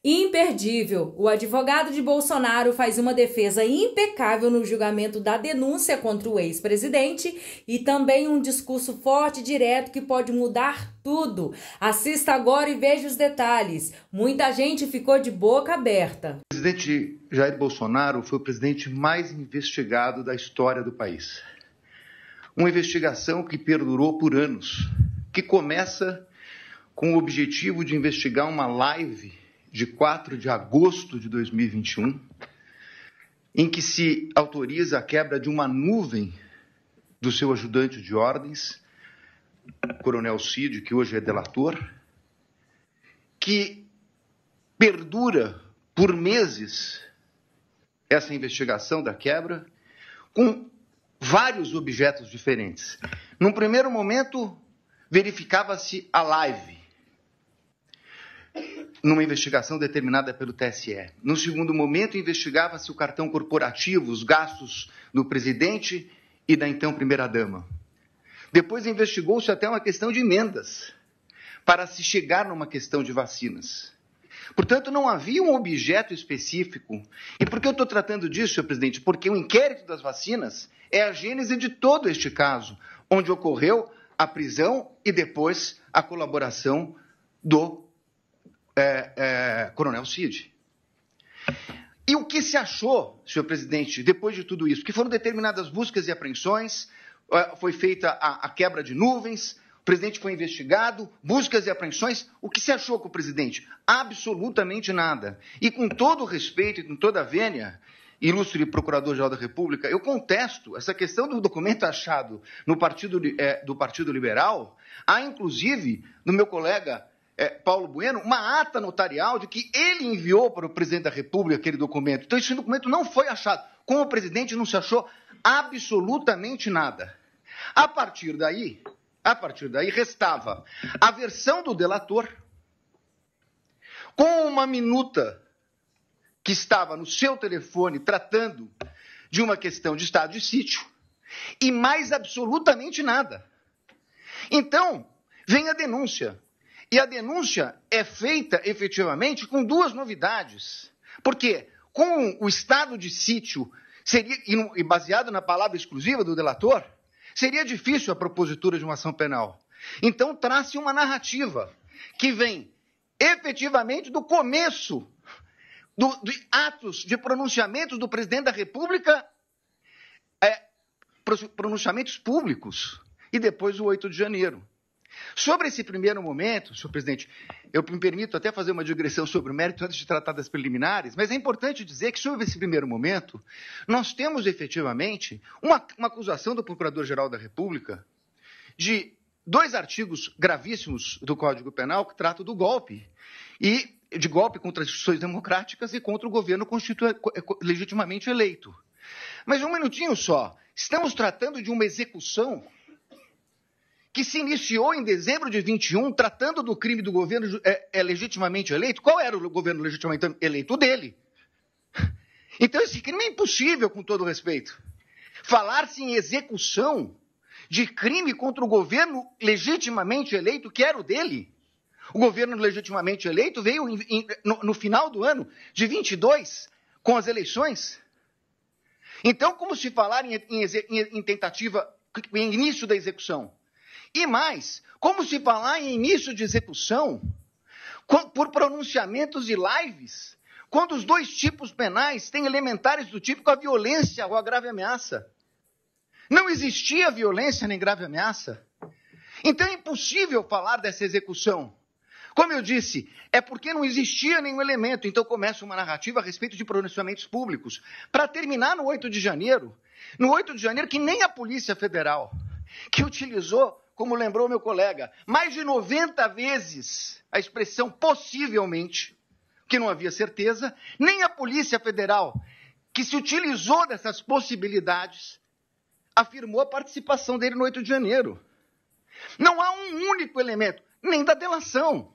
Imperdível. O advogado de Bolsonaro faz uma defesa impecável no julgamento da denúncia contra o ex-presidente e também um discurso forte e direto que pode mudar tudo. Assista agora e veja os detalhes. Muita gente ficou de boca aberta. O presidente Jair Bolsonaro foi o presidente mais investigado da história do país. Uma investigação que perdurou por anos, que começa com o objetivo de investigar uma live de 4 de agosto de 2021, em que se autoriza a quebra de uma nuvem do seu ajudante de ordens, Coronel Cid, que hoje é delator, que perdura por meses essa investigação da quebra, com vários objetos diferentes. Num primeiro momento, verificava-se a live, numa investigação determinada pelo TSE. No segundo momento, investigava-se o cartão corporativo, os gastos do presidente e da então primeira-dama. Depois investigou-se até uma questão de emendas, para se chegar numa questão de vacinas. Portanto, não havia um objeto específico. E por que eu estou tratando disso, senhor presidente? Porque o inquérito das vacinas é a gênese de todo este caso, onde ocorreu a prisão e depois a colaboração do Coronel Cid. E o que se achou, senhor presidente, depois de tudo isso? Que foram determinadas buscas e apreensões, foi feita a quebra de nuvens, o presidente foi investigado, buscas e apreensões. O que se achou com o presidente? Absolutamente nada. E com todo o respeito e com toda a vênia, ilustre Procurador-Geral da República, eu contesto essa questão do documento achado no do Partido Liberal. Há, inclusive, no meu colega Paulo Bueno, uma ata notarial de que ele enviou para o presidente da República aquele documento. Então, esse documento não foi achado. Com o presidente não se achou absolutamente nada. A partir daí, restava a versão do delator com uma minuta que estava no seu telefone tratando de uma questão de estado de sítio e mais absolutamente nada. Então, vem a denúncia. E a denúncia é feita, efetivamente, com duas novidades. Porque, com o estado de sítio, e baseado na palavra exclusiva do delator, seria difícil a propositura de uma ação penal. Então, traz-se uma narrativa que vem, efetivamente, do começo de atos, de pronunciamentos do presidente da República, pronunciamentos públicos, e depois o 8 de janeiro. Sobre esse primeiro momento, senhor presidente, eu me permito até fazer uma digressão sobre o mérito antes de tratar das preliminares, mas é importante dizer que sobre esse primeiro momento, nós temos efetivamente uma acusação do Procurador-Geral da República de 2 artigos gravíssimos do Código Penal que tratam do golpe, e de golpe contra as instituições democráticas e contra o governo legitimamente eleito. Mas um minutinho só, estamos tratando de uma execução que se iniciou em dezembro de 21, tratando do crime do governo legitimamente eleito. Qual era o governo legitimamente eleito? O dele. Então, esse crime é impossível, com todo respeito. Falar-se em execução de crime contra o governo legitimamente eleito, que era o dele. O governo legitimamente eleito veio no final do ano de 22, com as eleições. Então, como se falar em tentativa, em início da execução? E mais, como se falar em início de execução por pronunciamentos e lives, quando os 2 tipos penais têm elementares do tipo a violência ou a grave ameaça? Não existia violência nem grave ameaça. Então é impossível falar dessa execução. Como eu disse, é porque não existia nenhum elemento. Então começa uma narrativa a respeito de pronunciamentos públicos. Para terminar no 8 de janeiro, que nem a Polícia Federal, que utilizou, como lembrou meu colega, mais de 90 vezes a expressão possivelmente, que não havia certeza, nem a Polícia Federal, que se utilizou dessas possibilidades, afirmou a participação dele no 8 de janeiro. Não há um único elemento, nem da delação.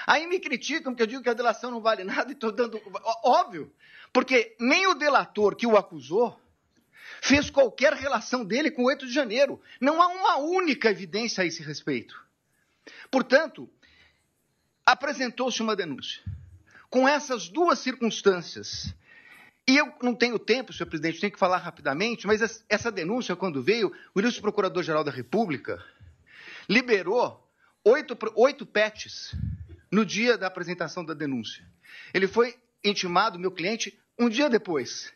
Aí me criticam que eu digo que a delação não vale nada e estou dando... Óbvio, porque nem o delator que o acusou fez qualquer relação dele com o 8 de janeiro. Não há uma única evidência a esse respeito. Portanto, apresentou-se uma denúncia. com essas duas circunstâncias. E eu não tenho tempo, senhor presidente, tenho que falar rapidamente, mas essa denúncia, quando veio, o ilustre Procurador-Geral da República liberou 8 PETs no dia da apresentação da denúncia. Ele foi intimado, meu cliente, um dia depois.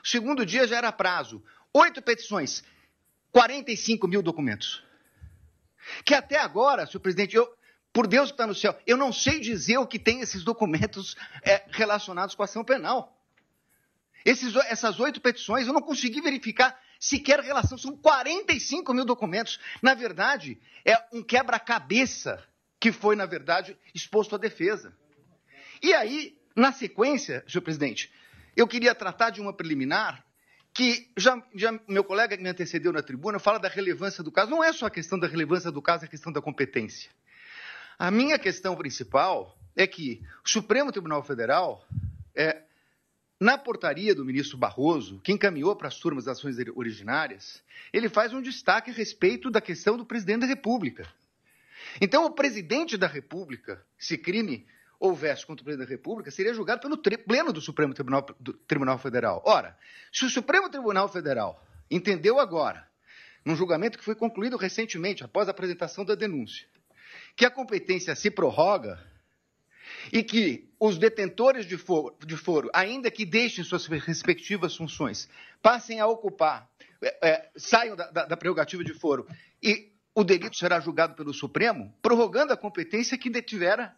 O segundo dia já era prazo. 8 petições, 45 mil documentos. Que até agora, senhor presidente, por Deus que está no céu, eu não sei dizer o que tem esses documentos relacionados com a ação penal. Essas 8 petições, eu não consegui verificar sequer relação. São 45 mil documentos. Na verdade, é um quebra-cabeça que foi, na verdade, exposto à defesa. E aí, na sequência, senhor presidente, eu queria tratar de uma preliminar que já meu colega que me antecedeu na tribuna fala da relevância do caso. Não é só a questão da relevância do caso, é a questão da competência. A minha questão principal é que o Supremo Tribunal Federal, na portaria do ministro Barroso, que encaminhou para as turmas das ações originárias, ele faz um destaque a respeito da questão do presidente da República. Então, o presidente da República, se crime houvesse contra o presidente da República, seria julgado pelo pleno do Supremo Tribunal Federal. Ora, se o Supremo Tribunal Federal entendeu agora, num julgamento que foi concluído recentemente, após a apresentação da denúncia, que a competência se prorroga e que os detentores de foro, ainda que deixem suas respectivas funções, passem a ocupar, saiam da prerrogativa de foro e o delito será julgado pelo Supremo, prorrogando a competência que detivera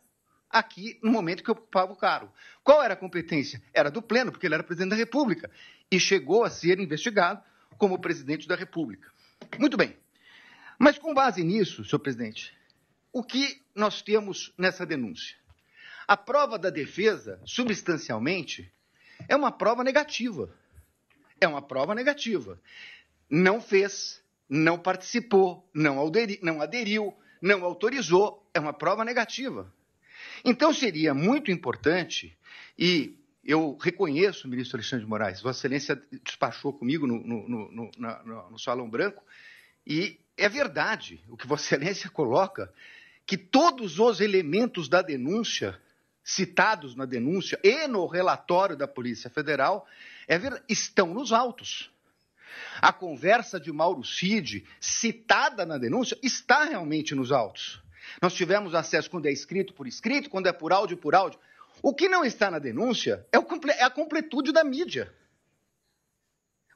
aqui no momento que ocupava o cargo. Qual era a competência? Era do pleno, porque ele era presidente da República e chegou a ser investigado como presidente da República. Muito bem. Mas com base nisso, senhor presidente, o que nós temos nessa denúncia? A prova da defesa, substancialmente, é uma prova negativa. É uma prova negativa. Não fez, não participou, não aderiu, não autorizou. É uma prova negativa. Então, seria muito importante, e eu reconheço, ministro Alexandre de Moraes, Vossa Excelência despachou comigo no Salão Branco, e é verdade o que Vossa Excelência coloca, que todos os elementos da denúncia, citados na denúncia e no relatório da Polícia Federal, estão nos autos. A conversa de Mauro Cid, citada na denúncia, está realmente nos autos. Nós tivemos acesso quando é escrito por escrito, quando é por áudio, por áudio. O que não está na denúncia é a completude da mídia.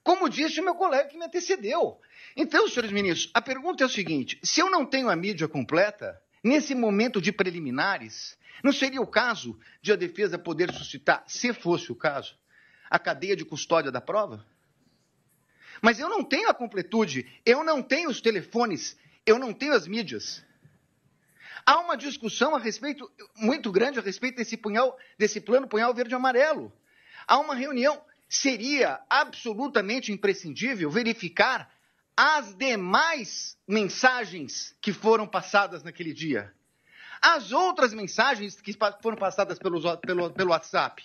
Como disse o meu colega que me antecedeu. Então, senhores ministros, a pergunta é o seguinte: se eu não tenho a mídia completa, nesse momento de preliminares, não seria o caso de a defesa poder suscitar, se fosse o caso, a cadeia de custódia da prova? Mas eu não tenho a completude, eu não tenho os telefones, eu não tenho as mídias. Há uma discussão muito grande a respeito desse plano punhal verde e amarelo. Há uma reunião. Seria absolutamente imprescindível verificar as demais mensagens que foram passadas naquele dia. As outras mensagens que foram passadas pelo WhatsApp.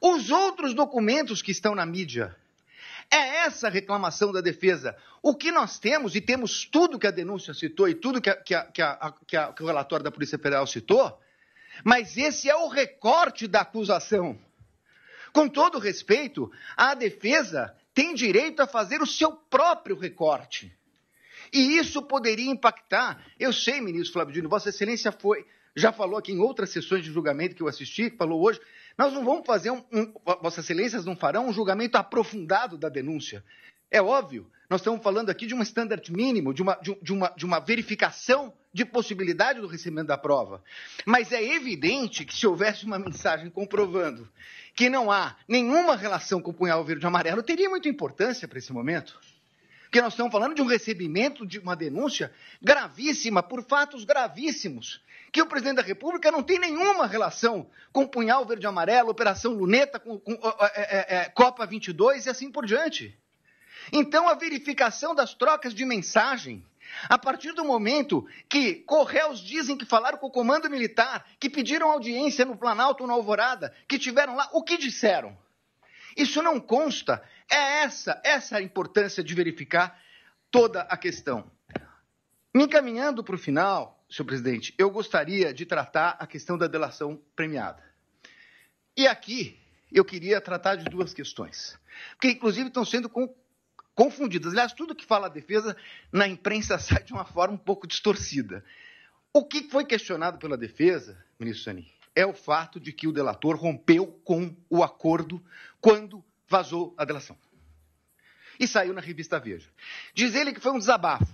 Os outros documentos que estão na mídia. É essa a reclamação da defesa. O que nós temos, e temos tudo que a denúncia citou e tudo que o relatório da Polícia Federal citou, mas esse é o recorte da acusação. Com todo respeito, a defesa tem direito a fazer o seu próprio recorte. E isso poderia impactar. Eu sei, ministro Flávio Dino, Vossa Excelência já falou aqui em outras sessões de julgamento que eu assisti, falou hoje. Nós não vamos fazer Vossas Excelências não farão um julgamento aprofundado da denúncia. É óbvio, nós estamos falando aqui de um standard mínimo, de uma verificação de possibilidade do recebimento da prova. Mas é evidente que se houvesse uma mensagem comprovando que não há nenhuma relação com o punhal verde e amarelo, teria muita importância para esse momento. Porque nós estamos falando de um recebimento de uma denúncia gravíssima, por fatos gravíssimos, que o presidente da República não tem nenhuma relação com o punhal verde e amarelo, Operação Luneta, com Copa 22 e assim por diante. Então, a verificação das trocas de mensagem, a partir do momento que Correios dizem que falaram com o Comando Militar, que pediram audiência no Planalto ou na Alvorada, que tiveram lá, o que disseram? Isso não consta. É essa a importância de verificar toda a questão. Me encaminhando para o final, senhor presidente, eu gostaria de tratar a questão da delação premiada. E aqui eu queria tratar de duas questões, que inclusive estão sendo confundidas. Aliás, tudo que fala a defesa na imprensa sai de uma forma um pouco distorcida. O que foi questionado pela defesa, ministro Zanin, é o fato de que o delator rompeu com o acordo quando vazou a delação. E saiu na revista Veja. Diz ele que foi um desabafo.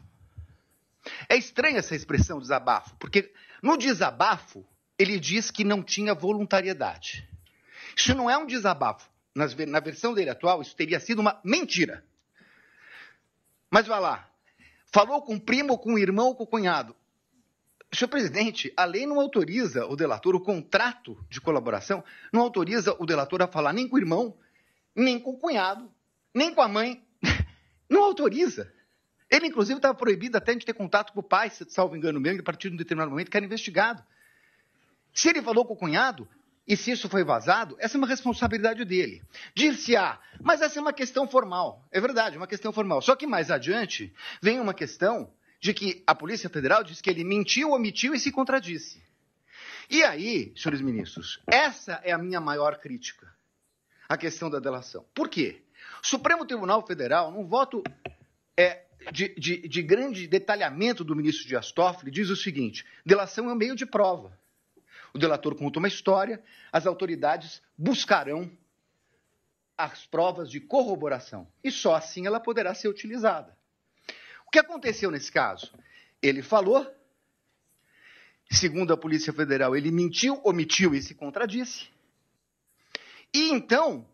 É estranha essa expressão, desabafo, porque no desabafo ele diz que não tinha voluntariedade. Isso não é um desabafo. Na versão dele atual, isso teria sido uma mentira. Mas vai lá. Falou com o primo, com o irmão ou com o cunhado. Senhor presidente, a lei não autoriza o delator, o contrato de colaboração, não autoriza o delator a falar nem com o irmão, nem com o cunhado, nem com a mãe. Não autoriza. Ele, inclusive, estava proibido até de ter contato com o pai, se salvo engano mesmo, a partir de um determinado momento que era investigado. Se ele falou com o cunhado, e se isso foi vazado, essa é uma responsabilidade dele. Dir-se-á, mas essa é uma questão formal. É verdade, uma questão formal. Só que mais adiante vem uma questão de que a Polícia Federal diz que ele mentiu, omitiu e se contradisse. E aí, senhores ministros, essa é a minha maior crítica, a questão da delação. Por quê? O Supremo Tribunal Federal, num voto de grande detalhamento do ministro Dias Toffoli, diz o seguinte: delação é um meio de prova. O delator conta uma história, as autoridades buscarão as provas de corroboração. E só assim ela poderá ser utilizada. O que aconteceu nesse caso? Ele falou, segundo a Polícia Federal, ele mentiu, omitiu e se contradisse. E então,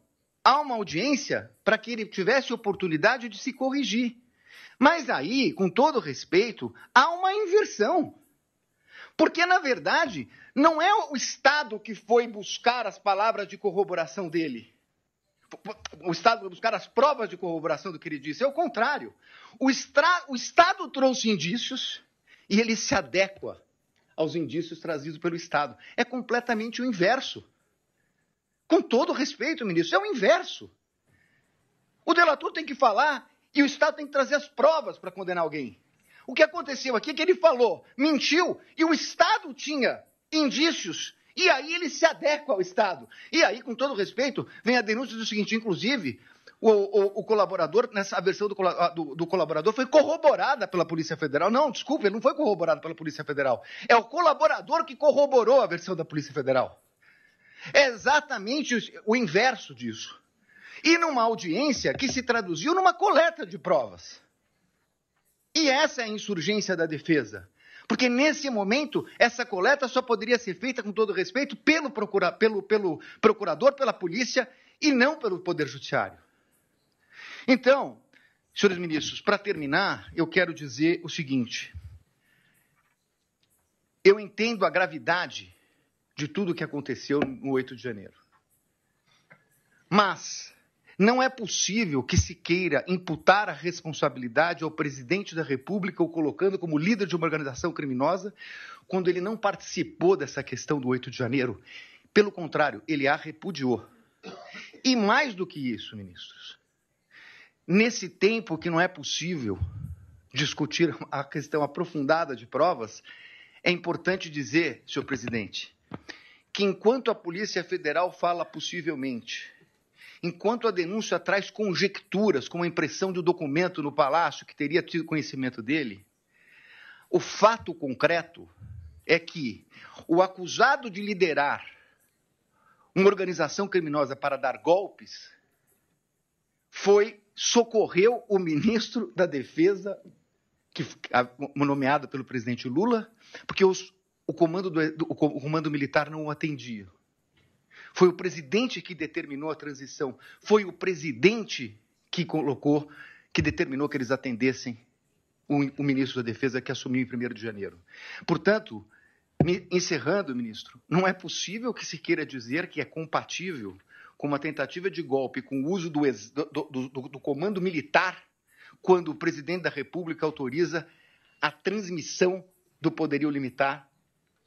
há uma audiência para que ele tivesse oportunidade de se corrigir. Mas aí, com todo respeito, há uma inversão. Porque, na verdade, não é o Estado que foi buscar as palavras de corroboração dele. O Estado foi buscar as provas de corroboração do que ele disse. É o contrário. O Estado trouxe indícios e ele se adequa aos indícios trazidos pelo Estado. É completamente o inverso. Com todo respeito, ministro, é o inverso. O delator tem que falar e o Estado tem que trazer as provas para condenar alguém. O que aconteceu aqui é que ele falou, mentiu, e o Estado tinha indícios, e aí ele se adequa ao Estado. E aí, com todo respeito, vem a denúncia do seguinte, inclusive, o colaborador, nessa versão do colaborador, foi corroborada pela Polícia Federal. Não, desculpe, ele não foi corroborado pela Polícia Federal. É o colaborador que corroborou a versão da Polícia Federal. É exatamente o inverso disso. E numa audiência que se traduziu numa coleta de provas. E essa é a insurgência da defesa. Porque nesse momento, essa coleta só poderia ser feita, com todo respeito, pelo procurador, pela polícia e não pelo Poder Judiciário. Então, senhores ministros, para terminar, eu quero dizer o seguinte. Eu entendo a gravidade de tudo o que aconteceu no 8 de janeiro. Mas não é possível que se queira imputar a responsabilidade ao presidente da República o colocando como líder de uma organização criminosa quando ele não participou dessa questão do 8 de janeiro. Pelo contrário, ele a repudiou. E mais do que isso, ministros, nesse tempo que não é possível discutir a questão aprofundada de provas, é importante dizer, senhor presidente, que enquanto a Polícia Federal fala possivelmente, enquanto a denúncia traz conjecturas, como a impressão de um documento no Palácio que teria tido conhecimento dele, o fato concreto é que o acusado de liderar uma organização criminosa para dar golpes socorreu o ministro da Defesa, nomeado pelo presidente Lula, porque o comando militar não o atendia. Foi o presidente que determinou a transição. Foi o presidente que determinou que eles atendessem o ministro da Defesa que assumiu em 1º de janeiro. Portanto, encerrando, ministro, não é possível que se queira dizer que é compatível com uma tentativa de golpe com o uso do comando militar quando o presidente da República autoriza a transmissão do poderio limitar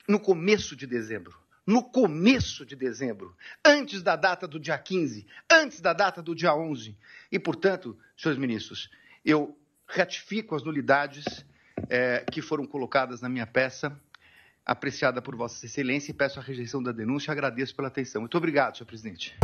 no começo de dezembro. No começo de dezembro, antes da data do dia 15, antes da data do dia 11. E, portanto, senhores ministros, eu ratifico as nulidades que foram colocadas na minha peça, apreciada por Vossa Excelência e peço a rejeição da denúncia e agradeço pela atenção. Muito obrigado, senhor presidente.